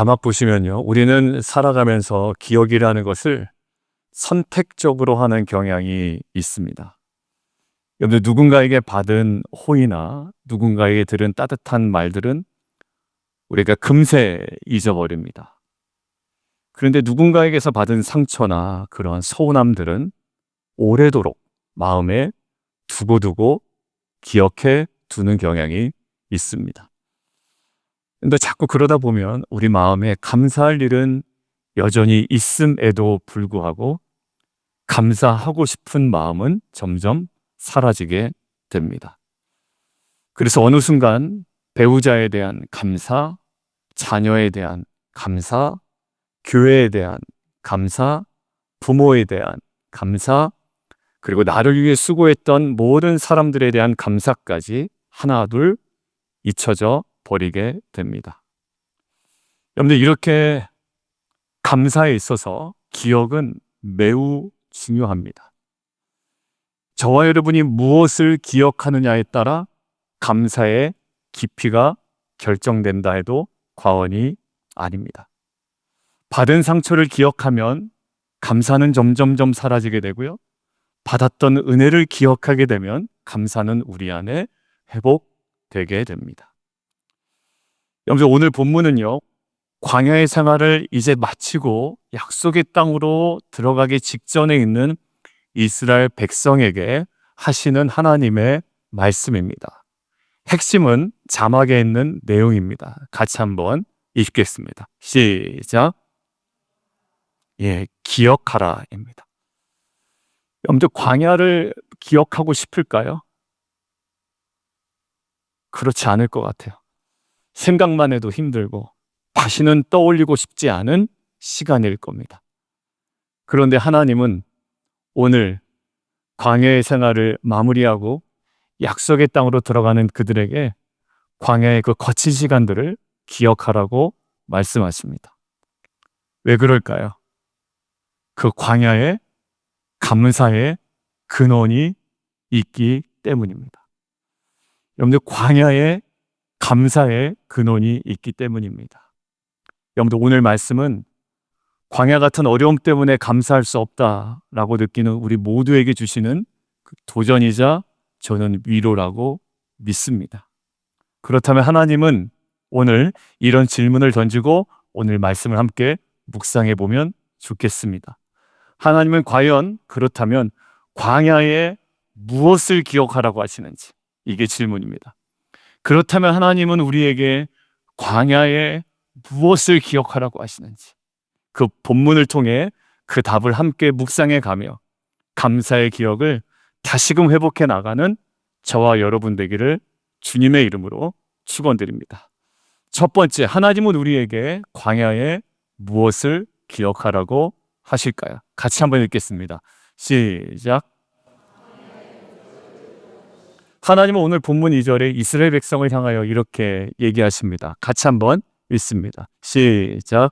자막 보시면요. 우리는 살아가면서 기억이라는 것을 선택적으로 하는 경향이 있습니다. 여러분, 누군가에게 받은 호의나 누군가에게 들은 따뜻한 말들은 우리가 금세 잊어버립니다. 그런데 누군가에게서 받은 상처나 그런 서운함들은 오래도록 마음에 두고두고 기억해 두는 경향이 있습니다. 근데 자꾸 그러다 보면 우리 마음에 감사할 일은 여전히 있음에도 불구하고 감사하고 싶은 마음은 점점 사라지게 됩니다. 그래서 어느 순간 배우자에 대한 감사, 자녀에 대한 감사, 교회에 대한 감사, 부모에 대한 감사, 그리고 나를 위해 수고했던 모든 사람들에 대한 감사까지 하나둘 잊혀져 버리게 됩니다. 여러분들, 이렇게 감사에 있어서 기억은 매우 중요합니다. 저와 여러분이 무엇을 기억하느냐에 따라 감사의 깊이가 결정된다 해도 과언이 아닙니다. 받은 상처를 기억하면 감사는 점점점 사라지게 되고요. 받았던 은혜를 기억하게 되면 감사는 우리 안에 회복되게 됩니다. 여러분, 오늘 본문은요, 광야의 생활을 이제 마치고 약속의 땅으로 들어가기 직전에 있는 이스라엘 백성에게 하시는 하나님의 말씀입니다. 핵심은 자막에 있는 내용입니다. 같이 한번 읽겠습니다. 시작. 기억하라입니다. 여러분들, 광야를 기억하고 싶을까요? 그렇지 않을 것 같아요. 생각만 해도 힘들고 다시는 떠올리고 싶지 않은 시간일 겁니다. 그런데 하나님은 오늘 광야의 생활을 마무리하고 약속의 땅으로 들어가는 그들에게 광야의 그 거친 시간들을 기억하라고 말씀하십니다. 왜 그럴까요? 그 광야에 감사의 근원이 있기 때문입니다. 여러분들, 광야에 감사의 근원이 있기 때문입니다. 여러분들, 오늘 말씀은 광야 같은 어려움 때문에 감사할 수 없다라고 느끼는 우리 모두에게 주시는 그 도전이자 저는 위로라고 믿습니다. 그렇다면 하나님은 오늘 이런 질문을 던지고 오늘 말씀을 함께 묵상해 보면 좋겠습니다. 하나님은 과연 그렇다면 광야에 무엇을 기억하라고 하시는지, 이게 질문입니다. 그렇다면 하나님은 우리에게 광야에 무엇을 기억하라고 하시는지, 그 본문을 통해 그 답을 함께 묵상해 가며 감사의 기억을 다시금 회복해 나가는 저와 여러분 되기를 주님의 이름으로 축원드립니다. 첫 번째, 하나님은 우리에게 광야에 무엇을 기억하라고 하실까요? 같이 한번 읽겠습니다. 시작. 하나님은 오늘 본문 2절에 이스라엘 백성을 향하여 이렇게 얘기하십니다. 같이 한번 읽습니다. 시작.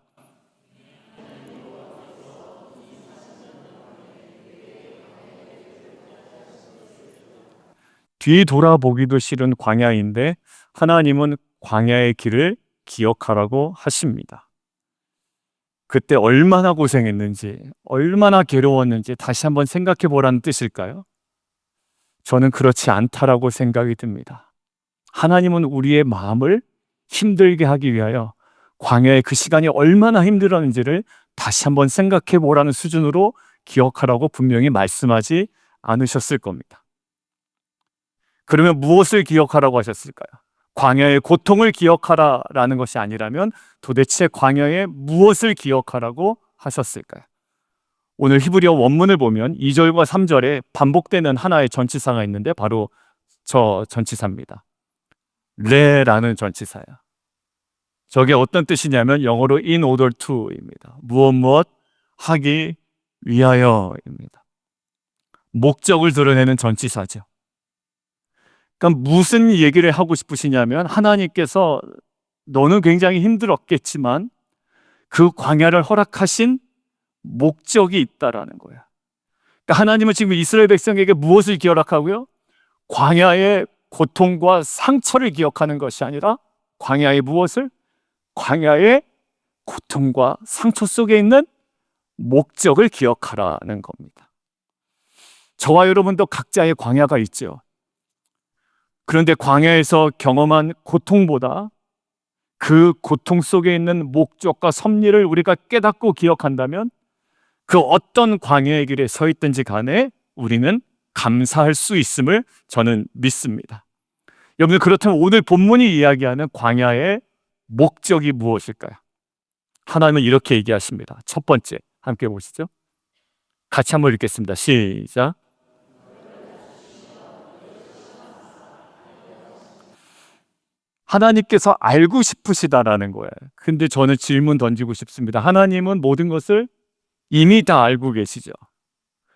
뒤 돌아보기도 싫은 광야인데 하나님은 광야의 길을 기억하라고 하십니다. 그때 얼마나 고생했는지, 얼마나 괴로웠는지 다시 한번 생각해 보라는 뜻일까요? 저는 그렇지 않다라고 생각이 듭니다. 하나님은 우리의 마음을 힘들게 하기 위하여 광야의 그 시간이 얼마나 힘들었는지를 다시 한번 생각해 보라는 수준으로 기억하라고 분명히 말씀하지 않으셨을 겁니다. 그러면 무엇을 기억하라고 하셨을까요? 광야의 고통을 기억하라라는 것이 아니라면 도대체 광야에 무엇을 기억하라고 하셨을까요? 오늘 히브리어 원문을 보면 2절과 3절에 반복되는 하나의 전치사가 있는데 바로 저 전치사입니다. 레라는 전치사예요. 저게 어떤 뜻이냐면 영어로 in order to입니다. 무엇 하기 위하여입니다. 목적을 드러내는 전치사죠. 그러니까 무슨 얘기를 하고 싶으시냐면 하나님께서 너는 굉장히 힘들었겠지만 그 광야를 허락하신 목적이 있다라는 거야. 그러니까 하나님은 지금 이스라엘 백성에게 무엇을 기억하고요? 광야의 고통과 상처를 기억하는 것이 아니라 광야의 무엇을? 광야의 고통과 상처 속에 있는 목적을 기억하라는 겁니다. 저와 여러분도 각자의 광야가 있죠. 그런데 광야에서 경험한 고통보다 그 고통 속에 있는 목적과 섭리를 우리가 깨닫고 기억한다면 그 어떤 광야의 길에 서 있든지 간에 우리는 감사할 수 있음을 저는 믿습니다. 여러분, 그렇다면 오늘 본문이 이야기하는 광야의 목적이 무엇일까요? 하나님은 이렇게 얘기하십니다. 첫 번째, 함께 보시죠. 같이 한번 읽겠습니다. 시작. 하나님께서 알고 싶으시다라는 거예요. 근데 저는 질문 던지고 싶습니다. 하나님은 모든 것을 이미 다 알고 계시죠.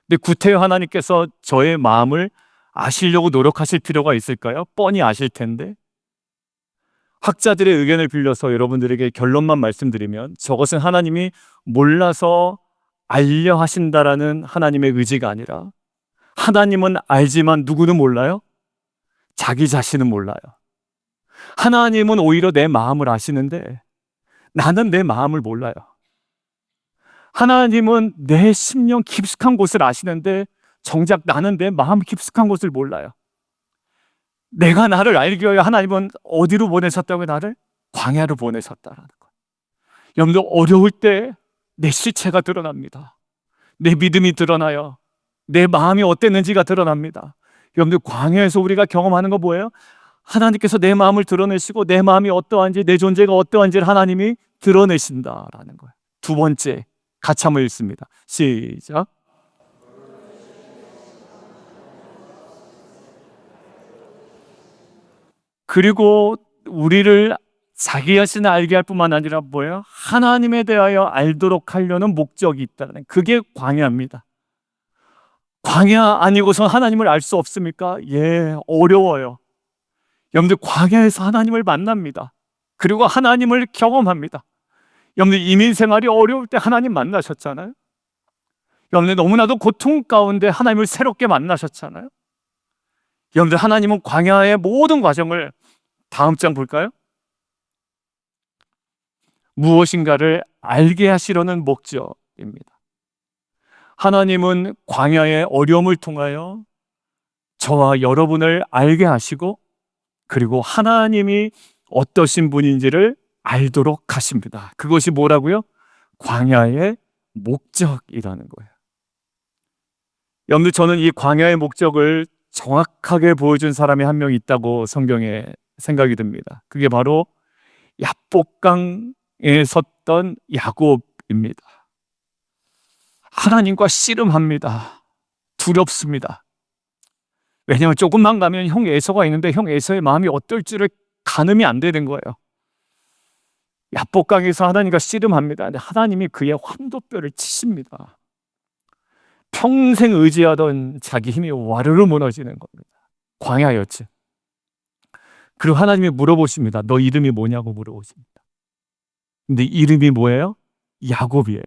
근데 구태여 하나님께서 저의 마음을 아시려고 노력하실 필요가 있을까요? 뻔히 아실 텐데. 학자들의 의견을 빌려서 여러분들에게 결론만 말씀드리면 저것은 하나님이 몰라서 알려 하신다라는 하나님의 의지가 아니라 하나님은 알지만 누구는 몰라요? 자기 자신은 몰라요. 하나님은 오히려 내 마음을 아시는데 나는 내 마음을 몰라요. 하나님은 내 심령 깊숙한 곳을 아시는데 정작 나는 내 마음 깊숙한 곳을 몰라요. 내가 나를 알기 위하여 하나님은 어디로 보내셨다고요? 나를? 광야로 보내셨다라는 거예요. 여러분들, 어려울 때 내 실체가 드러납니다. 내 믿음이 드러나요. 내 마음이 어땠는지가 드러납니다. 여러분들, 광야에서 우리가 경험하는 거 뭐예요? 하나님께서 내 마음을 드러내시고 내 마음이 어떠한지, 내 존재가 어떠한지를 하나님이 드러내신다라는 거예요. 두 번째, 같이 한번 읽습니다. 시작. 그리고 우리를 자기 자신을 알게 할 뿐만 아니라 뭐예요? 하나님에 대하여 알도록 하려는 목적이 있다는, 그게 광야입니다. 광야 아니고서 하나님을 알 수 없습니까? 예, 어려워요. 여러분들, 광야에서 하나님을 만납니다. 그리고 하나님을 경험합니다. 여러분들, 이민 생활이 어려울 때 하나님 만나셨잖아요. 여러분들, 너무나도 고통 가운데 하나님을 새롭게 만나셨잖아요. 여러분들, 하나님은 광야의 모든 과정을, 다음 장 볼까요? 무엇인가를 알게 하시려는 목적입니다. 하나님은 광야의 어려움을 통하여 저와 여러분을 알게 하시고 그리고 하나님이 어떠신 분인지를 알도록 하십니다. 그것이 뭐라고요? 광야의 목적이라는 거예요. 여러분들, 저는 이 광야의 목적을 정확하게 보여준 사람이 한 명 있다고 성경에 생각이 듭니다. 그게 바로 야복강에 섰던 야곱입니다. 하나님과 씨름합니다. 두렵습니다. 왜냐하면 조금만 가면 형 에서가 있는데 형 에서의 마음이 어떨지를 가늠이 안 되는 거예요. 야복강에서 하나님과 씨름합니다. 근데 하나님이 그의 환도뼈를 치십니다. 평생 의지하던 자기 힘이 와르르 무너지는 겁니다. 광야였지. 그리고 하나님이 물어보십니다. 너 이름이 뭐냐고 물어보십니다. 근데 이름이 뭐예요? 야곱이에요.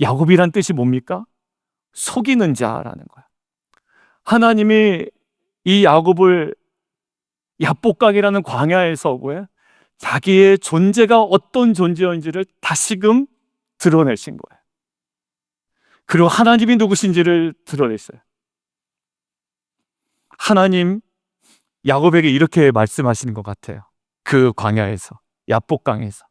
야곱이란 뜻이 뭡니까? 속이는 자라는 거예요. 하나님이 이 야곱을 야복강이라는 광야에서 뭐예요? 자기의 존재가 어떤 존재인지를 다시금 드러내신 거예요. 그리고 하나님이 누구신지를 드러냈어요. 하나님, 야곱에게 이렇게 말씀하시는 것 같아요. 그 광야에서, 야복강에서.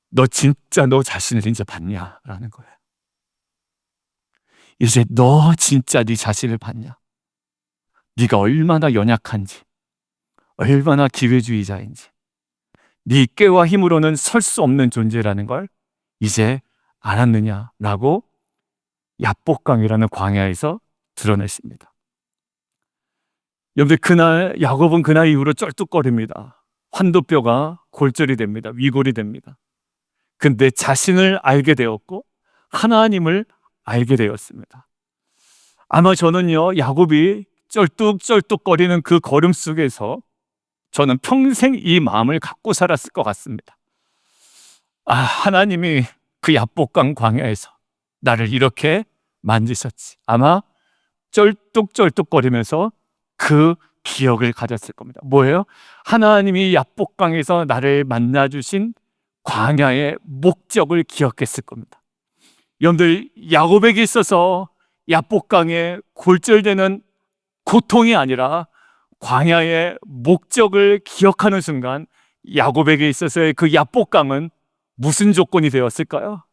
너 진짜 너 자신을 이제 봤냐? 라는 거예요. 이제 너 진짜 네 자신을 봤냐? 네가 얼마나 연약한지, 얼마나 기회주의자인지, 네 꾀와 힘으로는 설 수 없는 존재라는 걸 이제 알았느냐라고 야복강이라는 광야에서 드러냈습니다. 여러분들, 그날 야곱은 그날 이후로 쩔뚝거립니다. 환도뼈가 골절이 됩니다. 위골이 됩니다. 근데 자신을 알게 되었고 하나님을 알게 되었습니다. 아마 저는요, 야곱이 쩔뚝쩔뚝거리는 그 걸음 속에서 저는 평생 이 마음을 갖고 살았을 것 같습니다. 아, 하나님이 그 야복강 광야에서 나를 이렇게 만지셨지. 아마 쩔뚝쩔뚝거리면서 그 기억을 가졌을 겁니다. 뭐예요? 하나님이 야복강에서 나를 만나주신 광야의 목적을 기억했을 겁니다. 여러분들, 야곱에게 있어서 야복강에 골절되는 고통이 아니라 광야의 목적을 기억하는 순간 야곱에게 있어서의 그 야복강은 무슨 조건이 되었을까요?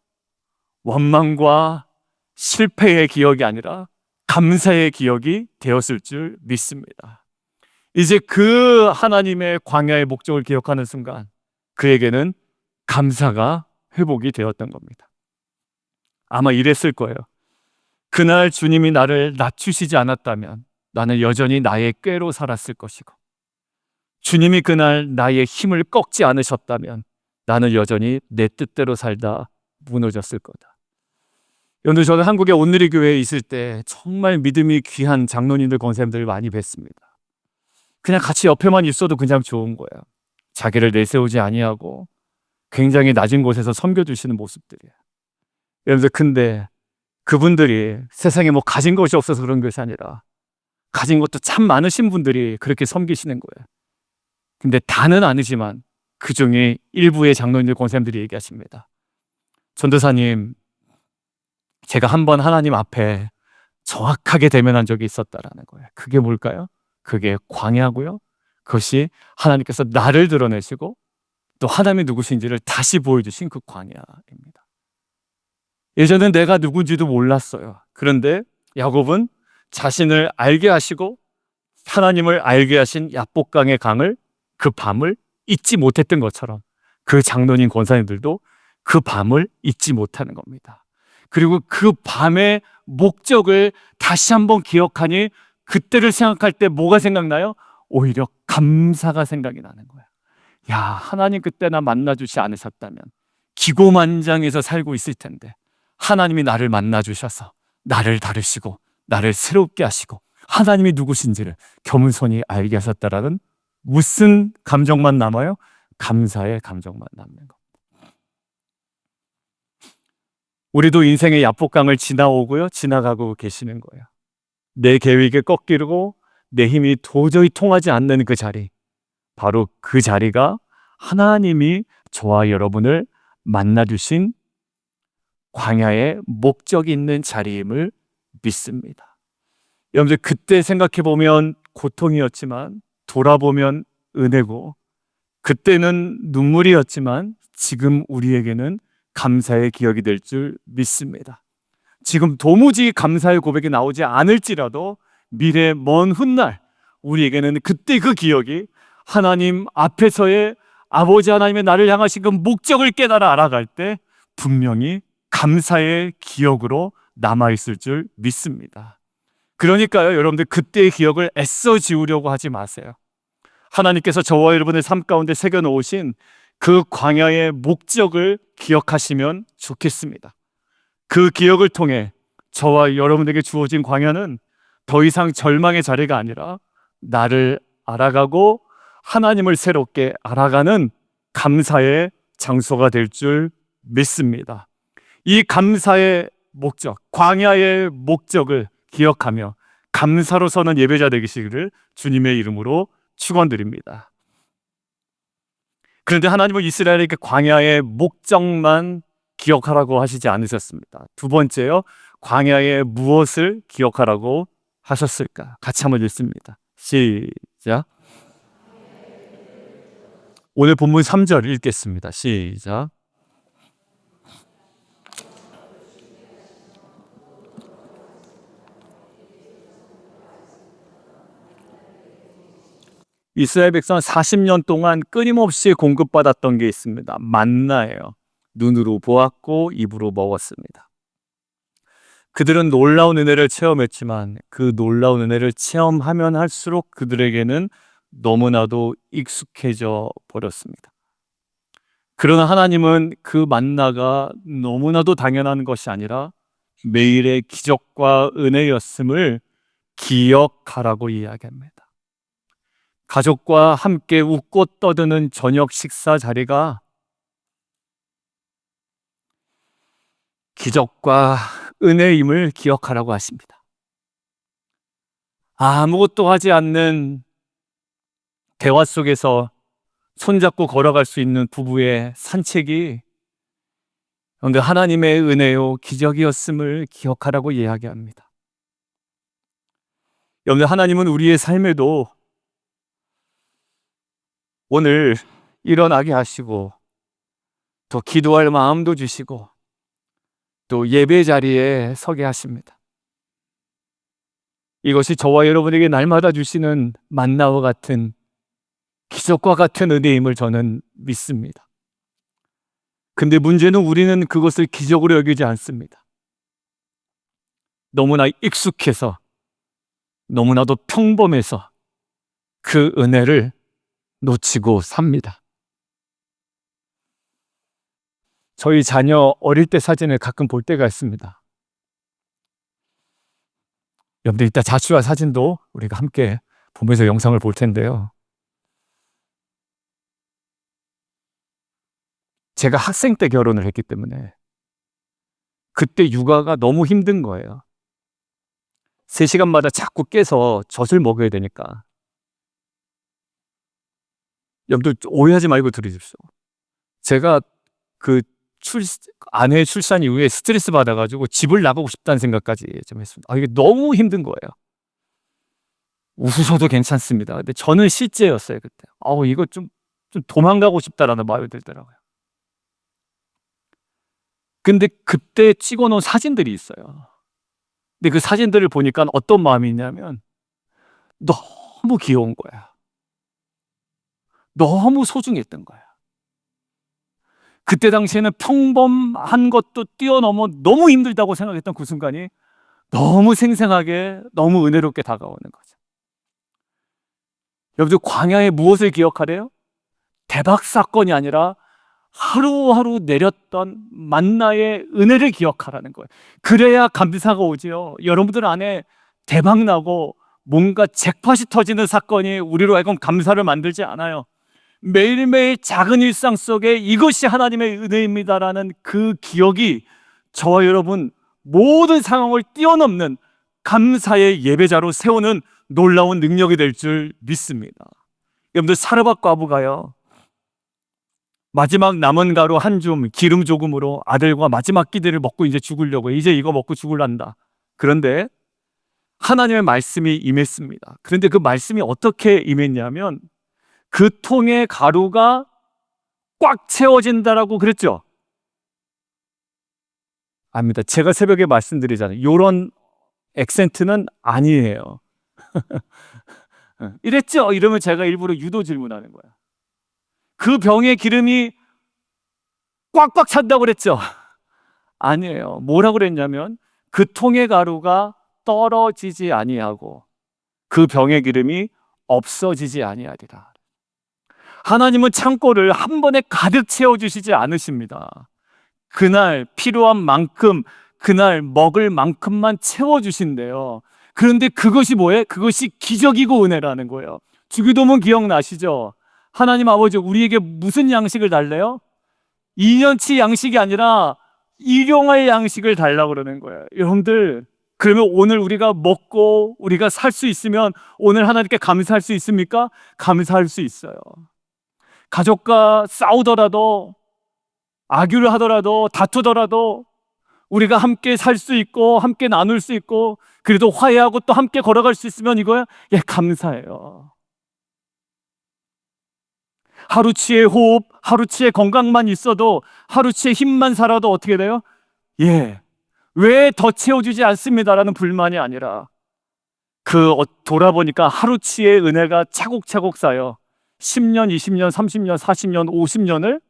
원망과 실패의 기억이 아니라 감사의 기억이 되었을 줄 믿습니다. 이제 그 하나님의 광야의 목적을 기억하는 순간 그에게는 감사가 회복이 되었던 겁니다. 아마 이랬을 거예요. 그날 주님이 나를 낮추시지 않았다면 나는 여전히 나의 꾀로 살았을 것이고, 주님이 그날 나의 힘을 꺾지 않으셨다면 나는 여전히 내 뜻대로 살다 무너졌을 거다. 여러분들, 저는 한국의 온누리 교회에 있을 때 정말 믿음이 귀한 장로님들, 권사님들을 많이 뵀습니다. 그냥 같이 옆에만 있어도 그냥 좋은 거예요. 자기를 내세우지 아니하고 굉장히 낮은 곳에서 섬겨주시는 모습들이에요. 여러분들, 근데 그분들이 세상에 뭐 가진 것이 없어서 그런 것이 아니라 가진 것도 참 많으신 분들이 그렇게 섬기시는 거예요. 근데 다는 아니지만 그 중에 일부의 장로님들, 권사님들이 얘기하십니다. 전도사님, 제가 한번 하나님 앞에 정확하게 대면한 적이 있었다라는 거예요. 그게 뭘까요? 그게 광야고요. 그것이 하나님께서 나를 드러내시고 또 하나님이 누구신지를 다시 보여주신 그 광야입니다. 예전엔 내가 누군지도 몰랐어요. 그런데 야곱은 자신을 알게 하시고 하나님을 알게 하신 야복강의 강을, 그 밤을 잊지 못했던 것처럼 그 장로님, 권사님들도 그 밤을 잊지 못하는 겁니다. 그리고 그 밤의 목적을 다시 한번 기억하니 그때를 생각할 때 뭐가 생각나요? 오히려 감사가 생각이 나는 거예요. 야, 하나님 그때 나 만나주지 않으셨다면 기고만장해서 살고 있을 텐데 하나님이 나를 만나주셔서 나를 다루시고 나를 새롭게 하시고 하나님이 누구신지를 겸손히 알게 하셨다라는 무슨 감정만 남아요? 감사의 감정만 남는 겁니다. 우리도 인생의 야복강을 지나오고요, 지나가고 계시는 거예요. 내 계획에 꺾이고 내 힘이 도저히 통하지 않는 그 자리, 바로 그 자리가 하나님이 저와 여러분을 만나주신 광야의 목적이 있는 자리임을 믿습니다. 여러분들, 그때 생각해보면 고통이었지만 돌아보면 은혜고, 그때는 눈물이었지만 지금 우리에게는 감사의 기억이 될 줄 믿습니다. 지금 도무지 감사의 고백이 나오지 않을지라도 미래 먼 훗날 우리에게는 그때 그 기억이 하나님 앞에서의 아버지 하나님의 나를 향하신 그 목적을 깨달아 알아갈 때 분명히 감사의 기억으로 남아있을 줄 믿습니다. 그러니까요, 여러분들, 그때의 기억을 애써 지우려고 하지 마세요. 하나님께서 저와 여러분의 삶 가운데 새겨놓으신 그 광야의 목적을 기억하시면 좋겠습니다. 그 기억을 통해 저와 여러분에게 주어진 광야는 더 이상 절망의 자리가 아니라 나를 알아가고 하나님을 새롭게 알아가는 감사의 장소가 될 줄 믿습니다. 이 감사의 목적, 광야의 목적을 기억하며 감사로 서는 예배자 되시기를 주님의 이름으로 축원드립니다. 그런데 하나님은 이스라엘에게 광야의 목적만 기억하라고 하시지 않으셨습니다. 두 번째요, 광야의 무엇을 기억하라고 하셨을까? 같이 한번 읽습니다. 시작. 오늘 본문 3절 읽겠습니다. 시작. 이스라엘 백성은 40년 동안 끊임없이 공급받았던 게 있습니다. 만나예요. 눈으로 보았고 입으로 먹었습니다. 그들은 놀라운 은혜를 체험했지만 그 놀라운 은혜를 체험하면 할수록 그들에게는 너무나도 익숙해져 버렸습니다. 그러나 하나님은 그 만나가 너무나도 당연한 것이 아니라 매일의 기적과 은혜였음을 기억하라고 이야기합니다. 가족과 함께 웃고 떠드는 저녁 식사 자리가 기적과 은혜임을 기억하라고 하십니다. 아무것도 하지 않는 대화 속에서 손잡고 걸어갈 수 있는 부부의 산책이 여러분들 하나님의 은혜요 기적이었음을 기억하라고 이야기합니다. 여러분들 하나님은 우리의 삶에도 오늘 일어나게 하시고 또 기도할 마음도 주시고 또 예배 자리에 서게 하십니다. 이것이 저와 여러분에게 날마다 주시는 만나와 같은 기적과 같은 은혜임을 저는 믿습니다. 근데 문제는 우리는 그것을 기적으로 여기지 않습니다. 너무나 익숙해서 너무나도 평범해서 그 은혜를 놓치고 삽니다. 저희 자녀 어릴 때 사진을 가끔 볼 때가 있습니다. 여러분들 이따 자취와 사진도 우리가 함께 보면서 영상을 볼 텐데요. 제가 학생 때 결혼을 했기 때문에 그때 육아가 너무 힘든 거예요. 3시간마다 자꾸 깨서 젖을 먹여야 되니까. 여러분들 오해하지 말고 들으십시오. 제가 그 아내 출산 이후에 스트레스 받아가지고 집을 나가고 싶다는 생각까지 좀 했습니다. 이게 너무 힘든 거예요. 웃으셔도 괜찮습니다. 근데 저는 실제였어요, 그때. 이거 좀 도망가고 싶다라는 마음이 들더라고요. 근데 그때 찍어놓은 사진들이 있어요. 근데 그 사진들을 보니까 어떤 마음이 있냐면 너무 귀여운 거야. 너무 소중했던 거야. 그때 당시에는 평범한 것도 뛰어넘어 너무 힘들다고 생각했던 그 순간이 너무 생생하게, 너무 은혜롭게 다가오는 거죠. 여러분들 광야에 무엇을 기억하래요? 대박 사건이 아니라 하루하루 내렸던 만나의 은혜를 기억하라는 거예요. 그래야 감사가 오지요. 여러분들 안에 대박 나고 뭔가 잭팟이 터지는 사건이 우리로 하여금 감사를 만들지 않아요. 매일매일 작은 일상 속에 이것이 하나님의 은혜입니다라는 그 기억이 저와 여러분 모든 상황을 뛰어넘는 감사의 예배자로 세우는 놀라운 능력이 될 줄 믿습니다. 여러분들 사르밧 과부가요, 마지막 남은 가루 한 줌 기름 조금으로 아들과 마지막 끼니를 먹고 이제 죽으려고, 이제 이거 먹고 죽을란다. 그런데 하나님의 말씀이 임했습니다. 그런데 그 말씀이 어떻게 임했냐면 그 통에 가루가 꽉 채워진다라고 그랬죠? 아닙니다. 제가 새벽에 말씀드리잖아요. 이런 액센트는 아니에요. 이랬죠? 이러면 제가 일부러 유도 질문하는 거야. 그 병에 기름이 꽉꽉 찬다고 그랬죠? 아니에요. 뭐라고 그랬냐면 그 통의 가루가 떨어지지 아니하고 그 병의 기름이 없어지지 아니하리라. 하나님은 창고를 한 번에 가득 채워주시지 않으십니다. 그날 필요한 만큼, 그날 먹을 만큼만 채워주신대요. 그런데 그것이 뭐예요? 그것이 기적이고 은혜라는 거예요. 주기도문 기억나시죠? 하나님 아버지 우리에게 무슨 양식을 달래요? 2년치 양식이 아니라 일용할 양식을 달라고 그러는 거예요. 여러분들, 그러면 오늘 우리가 먹고 우리가 살 수 있으면 오늘 하나님께 감사할 수 있습니까? 감사할 수 있어요. 가족과 싸우더라도, 악유를 하더라도, 다투더라도 우리가 함께 살 수 있고 함께 나눌 수 있고 그래도 화해하고 또 함께 걸어갈 수 있으면 이거야? 감사해요. 하루치의 호흡, 하루치의 건강만 있어도, 하루치의 힘만 살아도 어떻게 돼요? 왜 더 채워주지 않습니다라는 불만이 아니라 돌아보니까 하루치의 은혜가 차곡차곡 쌓여 10년, 20년, 30년, 40년, 50년을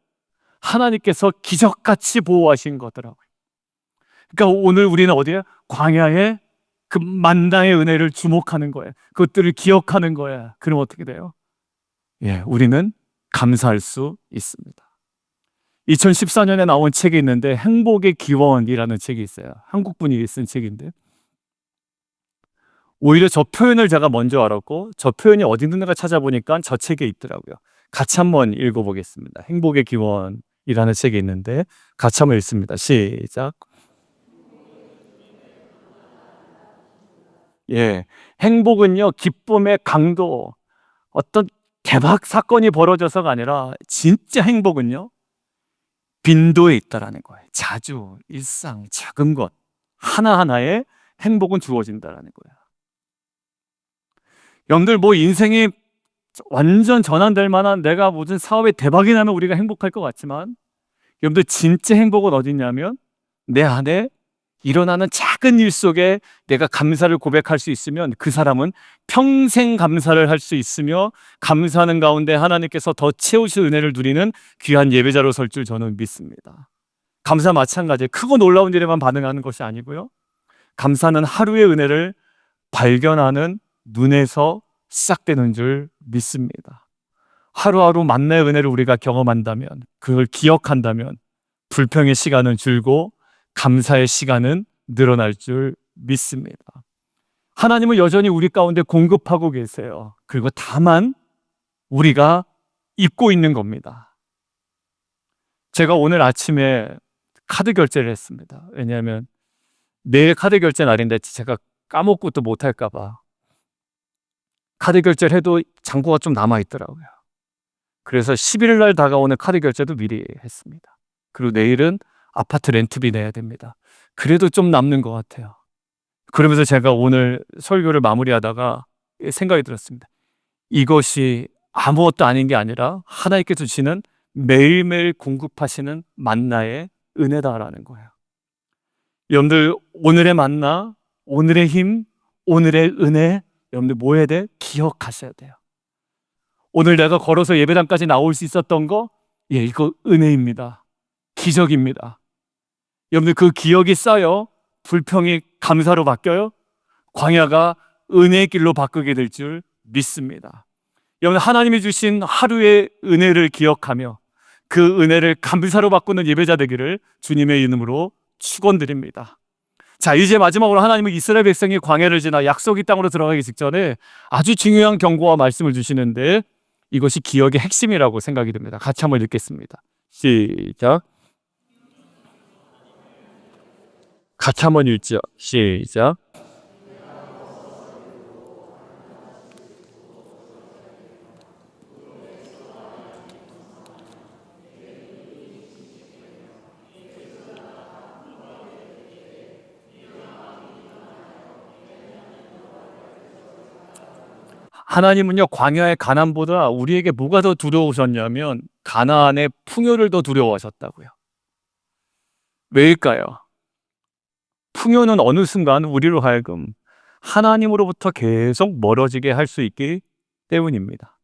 하나님께서 기적같이 보호하신 거더라고요. 그러니까 오늘 우리는 어디에? 광야에 그 만나의 은혜를 주목하는 거예요. 그것들을 기억하는 거예요. 그럼 어떻게 돼요? 우리는 감사할 수 있습니다. 2014년에 나온 책이 있는데 행복의 기원이라는 책이 있어요. 한국 분이 쓴 책인데 오히려 저 표현을 제가 먼저 알았고 저 표현이 어디 있는가 찾아보니까 저 책에 있더라고요. 같이 한번 읽어보겠습니다. 행복의 기원이라는 책이 있는데 같이 한번 읽습니다. 시작. 행복은요, 기쁨의 강도, 어떤 대박 사건이 벌어져서가 아니라 진짜 행복은요, 빈도에 있다라는 거예요. 자주, 일상, 작은 것 하나하나에 행복은 주어진다라는 거예요. 여러분들 뭐 인생이 완전 전환될 만한 내가 무슨 사업에 대박이 나면 우리가 행복할 것 같지만, 여러분들 진짜 행복은 어디 있냐면 내 안에 일어나는 작은 일 속에 내가 감사를 고백할 수 있으면 그 사람은 평생 감사를 할 수 있으며 감사하는 가운데 하나님께서 더 채우실 은혜를 누리는 귀한 예배자로 설 줄 저는 믿습니다. 감사 마찬가지예요. 크고 놀라운 일에만 반응하는 것이 아니고요, 감사는 하루의 은혜를 발견하는 눈에서 시작되는 줄 믿습니다. 하루하루 만나의 은혜를 우리가 경험한다면, 그걸 기억한다면 불평의 시간은 줄고 감사의 시간은 늘어날 줄 믿습니다. 하나님은 여전히 우리 가운데 공급하고 계세요. 그리고 다만 우리가 잊고 있는 겁니다. 제가 오늘 아침에 카드 결제를 했습니다. 왜냐하면 내일 카드 결제 날인데 제가 까먹고 또 못할까 봐 카드 결제를 해도 잔고가 좀 남아있더라고요. 그래서 11일 날 다가오는 카드 결제도 미리 했습니다. 그리고 내일은 아파트 렌트비 내야 됩니다. 그래도 좀 남는 것 같아요. 그러면서 제가 오늘 설교를 마무리하다가 생각이 들었습니다. 이것이 아무것도 아닌 게 아니라 하나님께서 주시는 매일매일 공급하시는 만나의 은혜다라는 거예요. 여러분들 오늘의 만나, 오늘의 힘, 오늘의 은혜, 여러분들 뭐 해야 돼? 기억하셔야 돼요. 오늘 내가 걸어서 예배당까지 나올 수 있었던 거, 이거 은혜입니다. 기적입니다. 여러분들 그 기억이 쌓여 불평이 감사로 바뀌어요. 광야가 은혜의 길로 바꾸게 될 줄 믿습니다. 여러분, 하나님이 주신 하루의 은혜를 기억하며 그 은혜를 감사로 바꾸는 예배자 되기를 주님의 이름으로 축원드립니다. 자, 이제 마지막으로 하나님은 이스라엘 백성이 광야를 지나 약속의 땅으로 들어가기 직전에 아주 중요한 경고와 말씀을 주시는데, 이것이 기억의 핵심이라고 생각이 듭니다. 같이 한번 읽겠습니다. 시작. 같이 한번 읽죠. 시작. 하나님은요, 광야의 가난보다 우리에게 뭐가 더 두려우셨냐면 가나안의 풍요를 더 두려워하셨다고요. 왜일까요? 풍요는 어느 순간 우리로 하여금 하나님으로부터 계속 멀어지게 할 수 있기 때문입니다.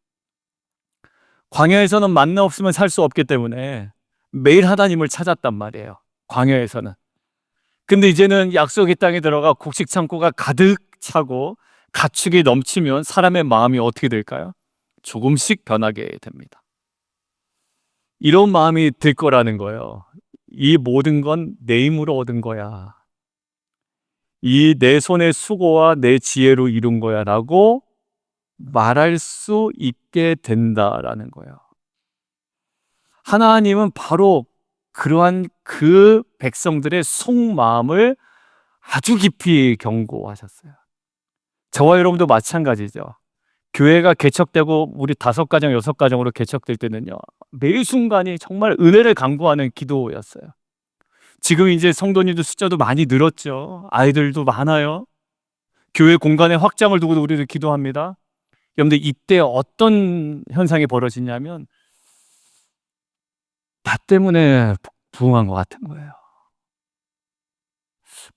광야에서는 만나 없으면 살 수 없기 때문에 매일 하나님을 찾았단 말이에요. 광야에서는. 근데 이제는 약속의 땅에 들어가 곡식 창고가 가득 차고 가축이 넘치면 사람의 마음이 어떻게 될까요? 조금씩 변하게 됩니다. 이런 마음이 들 거라는 거예요. 이 모든 건 내 힘으로 얻은 거야. 이 내 손의 수고와 내 지혜로 이룬 거야 라고 말할 수 있게 된다라는 거예요. 하나님은 바로 그러한 그 백성들의 속마음을 아주 깊이 경고하셨어요. 저와 여러분도 마찬가지죠. 교회가 개척되고 우리 5가정, 6가정으로 개척될 때는요, 매 순간이 정말 은혜를 간구하는 기도였어요. 지금 이제 성도님들 숫자도 많이 늘었죠. 아이들도 많아요. 교회 공간의 확장을 두고도 우리를 기도합니다. 여러분들 이때 어떤 현상이 벌어지냐면 나 때문에 부흥한 것 같은 거예요.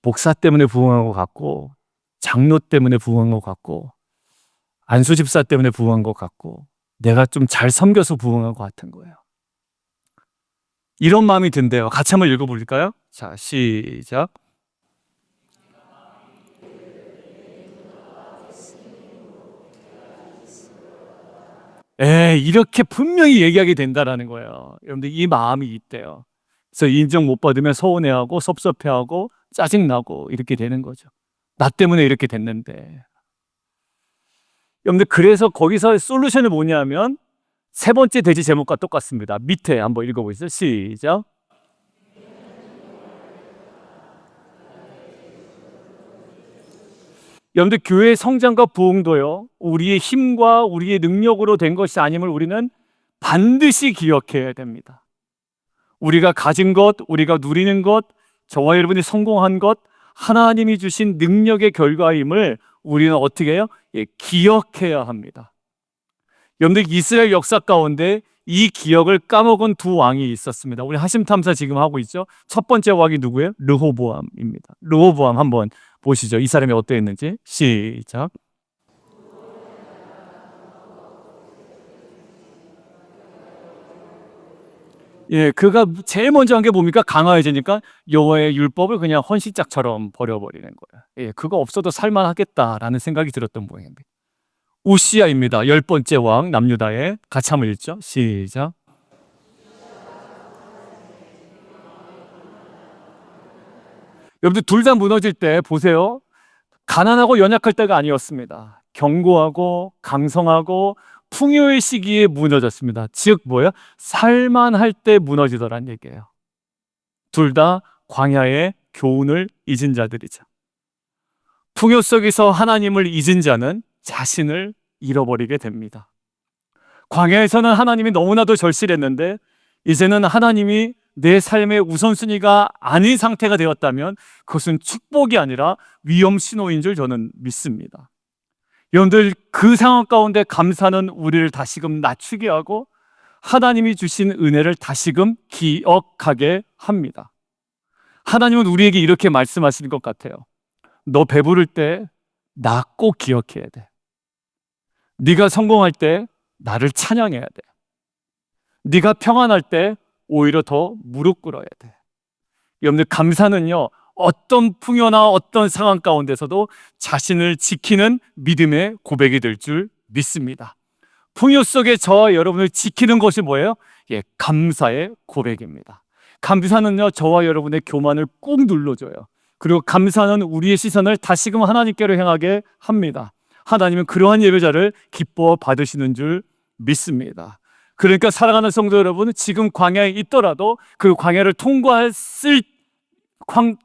목사 때문에 부흥한 것 같고, 장로 때문에 부흥한 것 같고, 안수 집사 때문에 부흥한 것 같고, 내가 좀 잘 섬겨서 부흥한 것 같은 거예요. 이런 마음이 든대요. 같이 한번 읽어볼까요? 자, 시작. 이렇게 분명히 얘기하게 된다라는 거예요. 여러분들 이 마음이 있대요. 그래서 인정 못 받으면 서운해하고 섭섭해하고 짜증나고 이렇게 되는 거죠. 나 때문에 이렇게 됐는데. 여러분들 그래서 거기서 솔루션이 뭐냐면 세 번째 돼지 제목과 똑같습니다. 밑에 한번 읽어보시죠. 시작. 여러분들 교회의 성장과 부흥도요, 우리의 힘과 우리의 능력으로 된 것이 아님을 우리는 반드시 기억해야 됩니다. 우리가 가진 것, 우리가 누리는 것, 저와 여러분이 성공한 것, 하나님이 주신 능력의 결과임을 우리는 어떻게 해요? 기억해야 합니다. 여러분들 이스라엘 역사 가운데 이 기억을 까먹은 두 왕이 있었습니다. 우리 하심탐사 지금 하고 있죠. 첫 번째 왕이 누구예요? 르호보암입니다. 르호보암 한번 보시죠. 이 사람이 어땠는지. 시작. 그가 제일 먼저 한 게 뭡니까? 강화해지니까 여호와의 율법을 그냥 헌시짝처럼 버려버리는 거예요. 그거 없어도 살만하겠다라는 생각이 들었던 모양입니다. 우시야입니다. 10번째 왕 남유다의. 같이 한번 읽죠. 시작. 여러분들 둘 다 무너질 때 보세요. 가난하고 연약할 때가 아니었습니다. 견고하고 강성하고 풍요의 시기에 무너졌습니다. 즉 뭐예요? 살만할 때 무너지더란 얘기예요. 둘 다 광야의 교훈을 잊은 자들이죠. 풍요 속에서 하나님을 잊은 자는 자신을 잃어버리게 됩니다. 광야에서는 하나님이 너무나도 절실했는데 이제는 하나님이 내 삶의 우선순위가 아닌 상태가 되었다면 그것은 축복이 아니라 위험 신호인 줄 저는 믿습니다. 여러분들 그 상황 가운데 감사는 우리를 다시금 낮추게 하고 하나님이 주신 은혜를 다시금 기억하게 합니다. 하나님은 우리에게 이렇게 말씀하시는 것 같아요. 너 배부를 때 나 꼭 기억해야 돼. 네가 성공할 때 나를 찬양해야 돼. 네가 평안할 때 오히려 더 무릎 꿇어야 돼. 여러분들 감사는요, 어떤 풍요나 어떤 상황 가운데서도 자신을 지키는 믿음의 고백이 될 줄 믿습니다. 풍요 속에 저와 여러분을 지키는 것이 뭐예요? 감사의 고백입니다. 감사는요, 저와 여러분의 교만을 꾹 눌러줘요. 그리고 감사는 우리의 시선을 다시금 하나님께로 향하게 합니다. 하나님은 그러한 예배자를 기뻐 받으시는 줄 믿습니다. 그러니까 사랑하는 성도 여러분, 지금 광야에 있더라도 그 광야를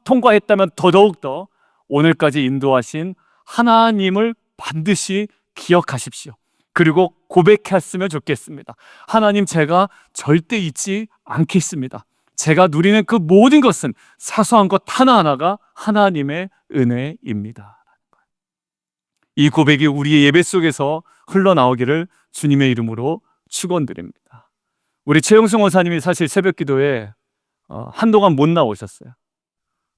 통과했다면 더더욱더 오늘까지 인도하신 하나님을 반드시 기억하십시오. 그리고 고백했으면 좋겠습니다. 하나님, 제가 절대 잊지 않겠습니다. 제가 누리는 그 모든 것은 사소한 것 하나하나가 하나님의 은혜입니다. 이 고백이 우리의 예배 속에서 흘러나오기를 주님의 이름으로 축원드립니다. 우리 최영승 원사님이 사실 새벽기도에 한동안 못 나오셨어요.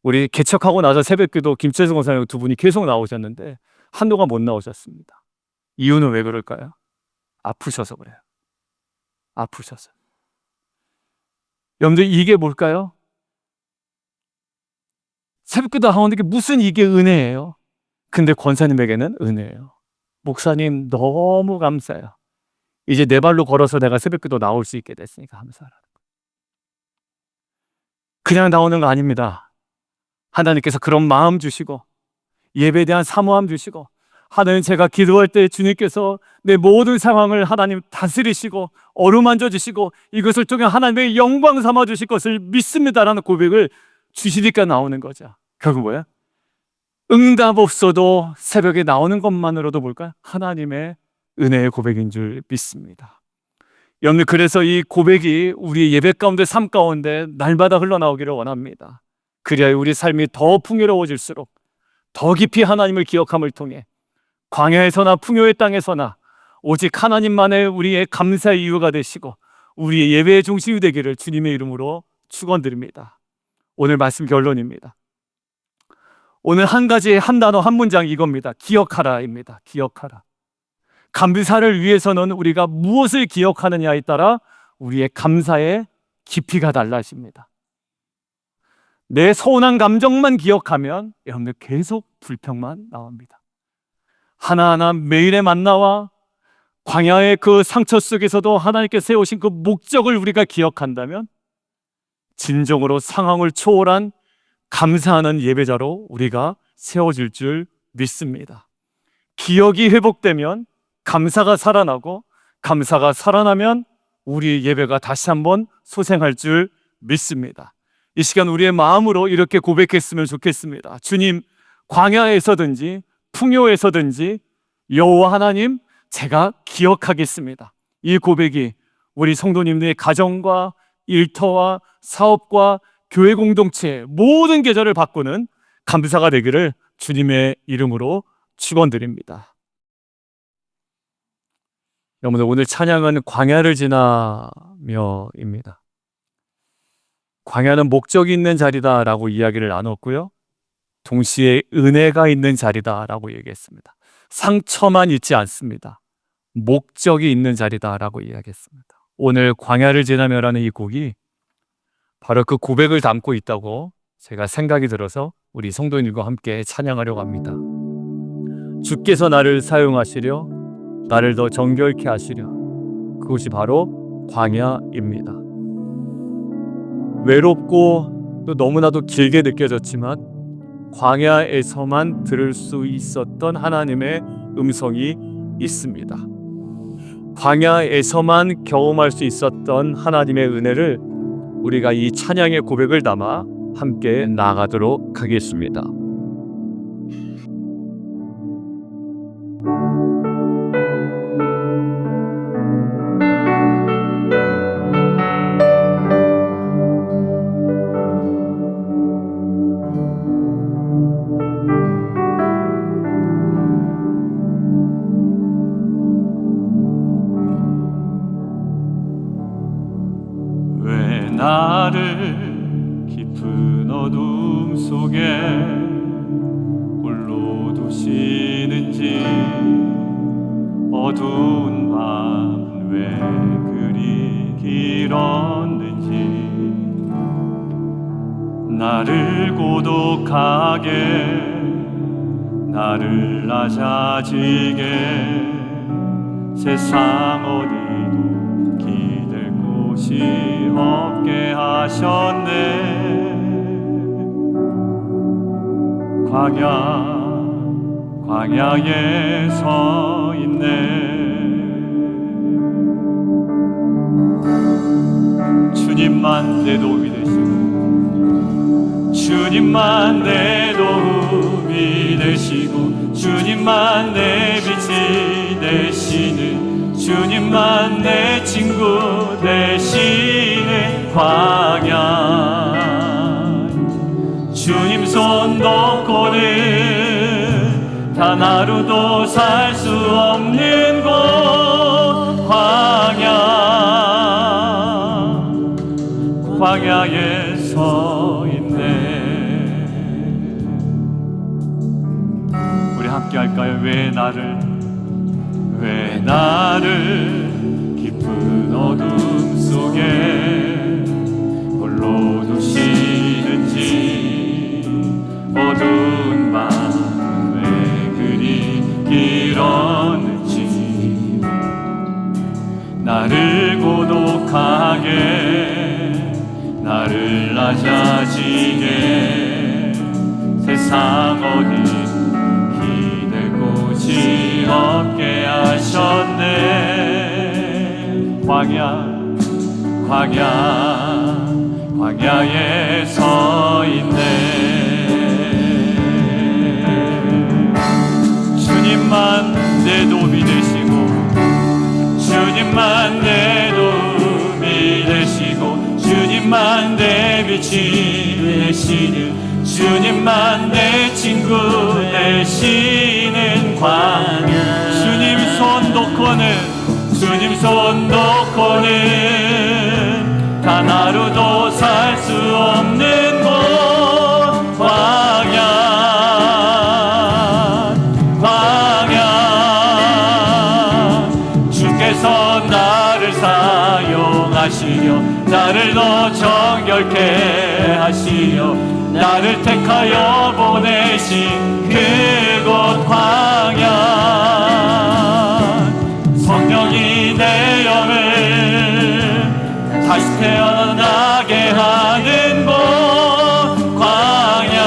우리 개척하고 나서 새벽기도 김채승 원사님 두 분이 계속 나오셨는데 한동안 못 나오셨습니다. 이유는 왜 그럴까요? 아프셔서 그래요. 아프셔서. 여러분들 이게 뭘까요? 새벽기도 하는데 무슨 이게 은혜예요? 근데 권사님에게는 은혜예요. 목사님 너무 감사해요. 이제 내 발로 걸어서 내가 새벽기도 나올 수 있게 됐으니까 감사하라는 거예요. 그냥 나오는 거 아닙니다. 하나님께서 그런 마음 주시고 예배에 대한 사모함 주시고 하나님, 제가 기도할 때 주님께서 내 모든 상황을 하나님 다스리시고 어루만져 주시고 이것을 통해 하나님의 영광 삼아 주실 것을 믿습니다라는 고백을 주시니까 나오는 거죠. 결국 뭐야? 응답 없어도 새벽에 나오는 것만으로도 뭘까요? 하나님의 은혜의 고백인 줄 믿습니다. 여러분, 그래서 이 고백이 우리 예배 가운데 삶 가운데 날마다 흘러나오기를 원합니다. 그래야 우리 삶이 더 풍요로워질수록 더 깊이 하나님을 기억함을 통해 광야에서나 풍요의 땅에서나 오직 하나님만의 우리의 감사의 이유가 되시고 우리의 예배의 중심이 되기를 주님의 이름으로 축원드립니다. 오늘 말씀 결론입니다. 오늘 한 가지, 한 단어, 한 문장 이겁니다. 기억하라입니다. 기억하라. 감사를 위해서는 우리가 무엇을 기억하느냐에 따라 우리의 감사의 깊이가 달라집니다. 내 서운한 감정만 기억하면 여러분들 계속 불평만 나옵니다. 하나하나 매일의 만나와 광야의 그 상처 속에서도 하나님께 세우신 그 목적을 우리가 기억한다면 진정으로 상황을 초월한 감사하는 예배자로 우리가 세워질 줄 믿습니다. 기억이 회복되면 감사가 살아나고 감사가 살아나면 우리 예배가 다시 한번 소생할 줄 믿습니다. 이 시간 우리의 마음으로 이렇게 고백했으면 좋겠습니다. 주님, 광야에서든지 풍요에서든지 여호와 하나님 제가 기억하겠습니다. 이 고백이 우리 성도님들의 가정과 일터와 사업과 교회 공동체 모든 계절을 바꾸는 감사가 되기를 주님의 이름으로 축원드립니다. 여러분들, 오늘 찬양은 광야를 지나며입니다. 광야는 목적이 있는 자리다라고 이야기를 나눴고요, 동시에 은혜가 있는 자리다라고 얘기했습니다. 상처만 있지 않습니다. 목적이 있는 자리다라고 이야기했습니다. 오늘 광야를 지나며라는 이 곡이 바로 그 고백을 담고 있다고 제가 생각이 들어서 우리 성도님과 함께 찬양하려고 합니다. 주께서 나를 사용하시려 나를 더 정결케 하시려. 그것이 바로 광야입니다. 외롭고 또 너무나도 길게 느껴졌지만 광야에서만 들을 수 있었던 하나님의 음성이 있습니다. 광야에서만 경험할 수 있었던 하나님의 은혜를 우리가 이 찬양의 고백을 담아 함께 나아가도록 하겠습니다. 왜 나를 깊은 어둠 속에 홀로 두시는지, 어두운 밤은 왜 그리 길었는지, 나를 고독하게, 나를 낮아지게, 세상 어디도 기댈 곳이 없게 하셨네. 광야에 서 있네. 주님만 내 도움이 되시고, 주님만 내 도움이 되시고, 주님만 내 빛이 되시는, 주님만 내 친구 되시는 광야. 주님 손 놓고는 단 하루도 살 수 없는 곳, 광야에 서 있네. 우리 함께 할까요? 왜 나를 깊은 어둠 속에 홀로 두시는지, 어두운 밤 왜 그리 길었는지, 나를 고독하게, 나를 낮아지게, 세상 어디 기댈 곳이 없게 하셨네. 광야에 서 있네. 주님만 내 도움이 되시고, 주님만 내 도움이 되시고, 주님만 내 빛이 되시는, 주님만 내 친구 되시는 광야. 주님 손 놓고는 단 하루도 살 수 없는 곳, 광야. 주께서 나를 사용하시려, 나를 더 정결케 하시려, 나를 택하여 보내신 그곳 광야. 성령이 내 영을 다시 태어나게 하는 곳, 광야.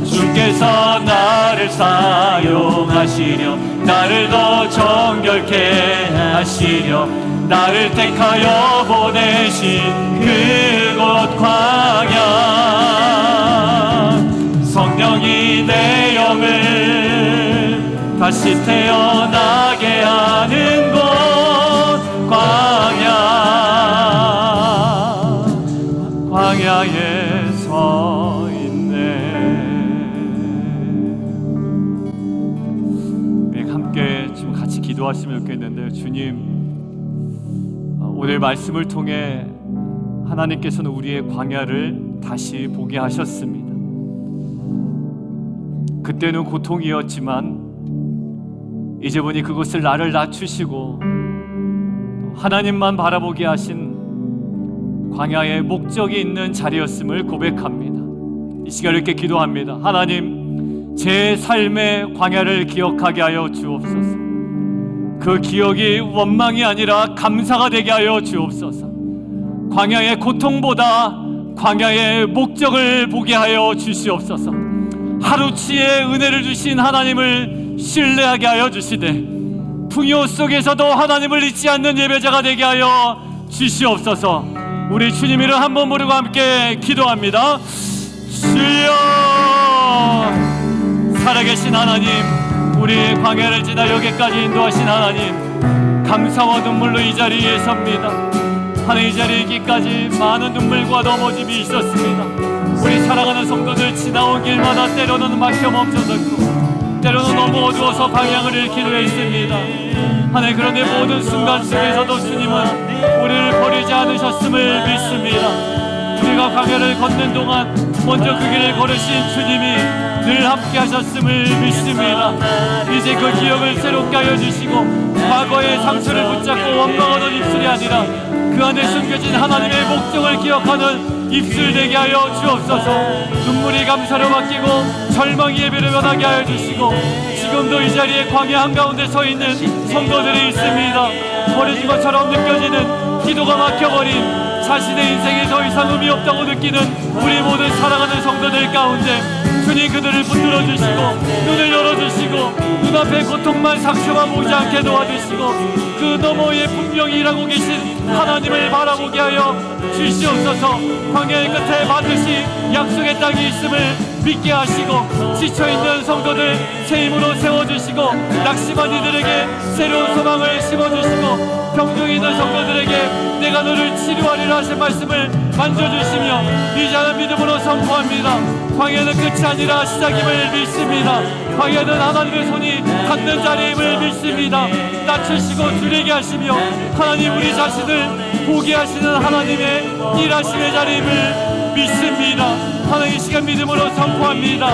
주께서 나를 사용하시려, 나를 더 정결케 하시려, 나를 택하여 보내신 그곳 광야, 성령이 내 영을 다시 태어나게 하는 곳 광야에 서 있네. 함께 좀 같이 기도하시면 좋겠는데요. 주님, 오늘 말씀을 통해 하나님께서는 우리의 광야를 다시 보게 하셨습니다. 그때는 고통이었지만 이제 보니 그것을 나를 낮추시고 하나님만 바라보게 하신 광야의 목적이 있는 자리였음을 고백합니다. 이 시간을 이렇게 기도합니다. 하나님, 제 삶의 광야를 기억하게 하여 주옵소서. 그 기억이 원망이 아니라 감사가 되게 하여 주옵소서. 광야의 고통보다 광야의 목적을 보게 하여 주시옵소서. 하루치의 은혜를 주신 하나님을 신뢰하게 하여 주시되 풍요 속에서도 하나님을 잊지 않는 예배자가 되게 하여 주시옵소서. 우리 주님 이름 한번 부르고 함께 기도합니다. 주여, 살아계신 하나님, 우리 광야를 지나 여기까지 인도하신 하나님, 감사와 눈물로 이 자리에 섭니다. 하나님, 이 자리에 있기까지 많은 눈물과 넘어짐이 있었습니다. 우리 사랑하는 성도들 지나온 길마다 때로는 막혀 멈춰섰고 때로는 너무 어두워서 방향을 잃기도 했습니다. 하나님, 그런데 모든 순간 속에서도 주님은 우리를 버리지 않으셨음을 믿습니다. 우리가 광야를 걷는 동안 먼저 그 길을 걸으신 주님이 늘 함께 하셨음을 믿습니다. 이제 그 기억을 새롭게 하여 주시고 과거의 상처를 붙잡고 원망하는 입술이 아니라 그 안에 숨겨진 하나님의 목적을 기억하는 입술 되게 하여 주옵소서. 눈물이 감사로 바뀌고 절망이 예배로 변하게 하여 주시고 지금도 이 자리에 광야 한가운데 서 있는 성도들이 있습니다. 버려진 것처럼 느껴지는, 기도가 막혀버린, 자신의 인생에 더 이상 의미 없다고 느끼는 우리 모든 사랑하는 성도들 가운데 주님, 그들을 붙들어 주시고 눈을 열어주시고 눈앞의 고통만 상처만 보지 않게 도와주시고 그 너머에 분명히 일하고 계신 하나님을 바라보게 하여 주시옵소서. 광야의 끝에 반드시 약속의 땅이 있음을 믿게 하시고 지쳐있는 성도들 새 힘으로 세워주시고 낙심한 이들에게 새로운 소망을 심어주시고 병중에 있는 성도들에게 내가 너를 치료하리라 하신 말씀을 만져주시며 이제는 믿음으로 선포합니다. 광야는 끝이 아니라 시작임을 믿습니다. 광야는 하나님의 손이 닿는 자리임을 믿습니다. 낮추시고 줄이게 하시며 하나님, 우리 자신을 보게 하시는 하나님의 일하심의 자리임을 믿습니다. 하나님, 이 시간 믿음으로 선포합니다.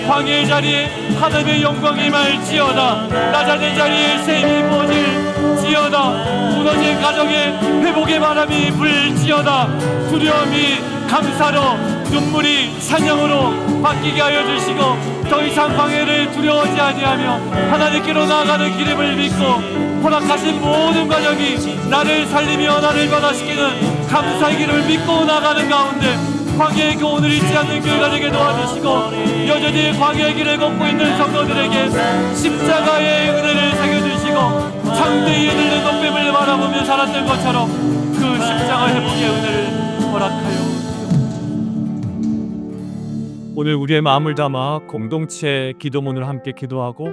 광야의 자리에 하나님의 영광이 임할지어다. 낮아진 자리에 새 힘이 부어질지어다. 무너진 가정에 회복의 바람이 불지어다. 두려움이 감사로, 눈물이 찬양으로 바뀌게 하여 주시고 더 이상 광야를 두려워하지 아니하며 하나님께로 나아가는 기름을 믿고 허락하신 모든 과정이 나를 살리며 나를 변화시키는 감사의 길을 믿고 나가는 가운데 광야의 교훈을 잊지 않는 교회가 되게 도와주시고 여전히 광야의 길을 걷고 있는 성도들에게 십자가의 은혜를 새겨주시고 창대히 들린 높임을 바라보며 살았던 것처럼 그 십자가 회복의 은혜를 허락하여 오늘 우리의 마음을 담아 공동체 기도문을 함께 기도하고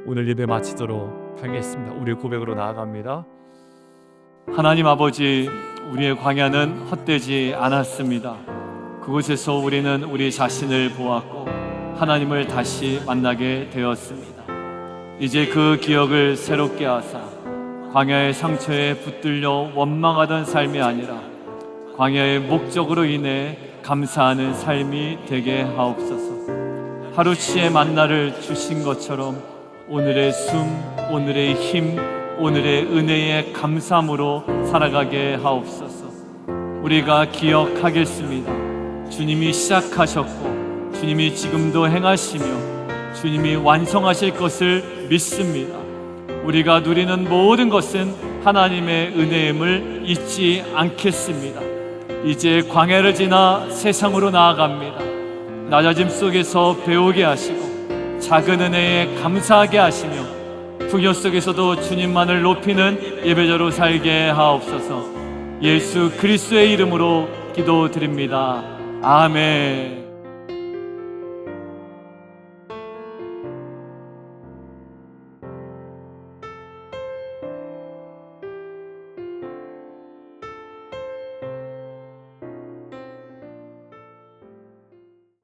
오늘 예배 마치도록 하겠습니다. 우리의 고백으로 나아갑니다. 하나님 아버지, 우리의 광야는 헛되지 않았습니다. 그곳에서 우리는 우리 자신을 보았고 하나님을 다시 만나게 되었습니다. 이제 그 기억을 새롭게 하사 광야의 상처에 붙들려 원망하던 삶이 아니라 광야의 목적으로 인해 감사하는 삶이 되게 하옵소서. 하루치의 만나를 주신 것처럼 오늘의 숨, 오늘의 힘, 오늘의 은혜의 감사함으로 살아가게 하옵소서. 우리가 기억하겠습니다. 주님이 시작하셨고 주님이 지금도 행하시며 주님이 완성하실 것을 믿습니다. 우리가 누리는 모든 것은 하나님의 은혜임을 잊지 않겠습니다. 이제 광야를 지나 세상으로 나아갑니다. 낮아짐 속에서 배우게 하시고 작은 은혜에 감사하게 하시며 풍요 속에서도 주님만을 높이는 예배자로 살게 하옵소서. 예수 그리스도의 이름으로 기도드립니다. 아멘.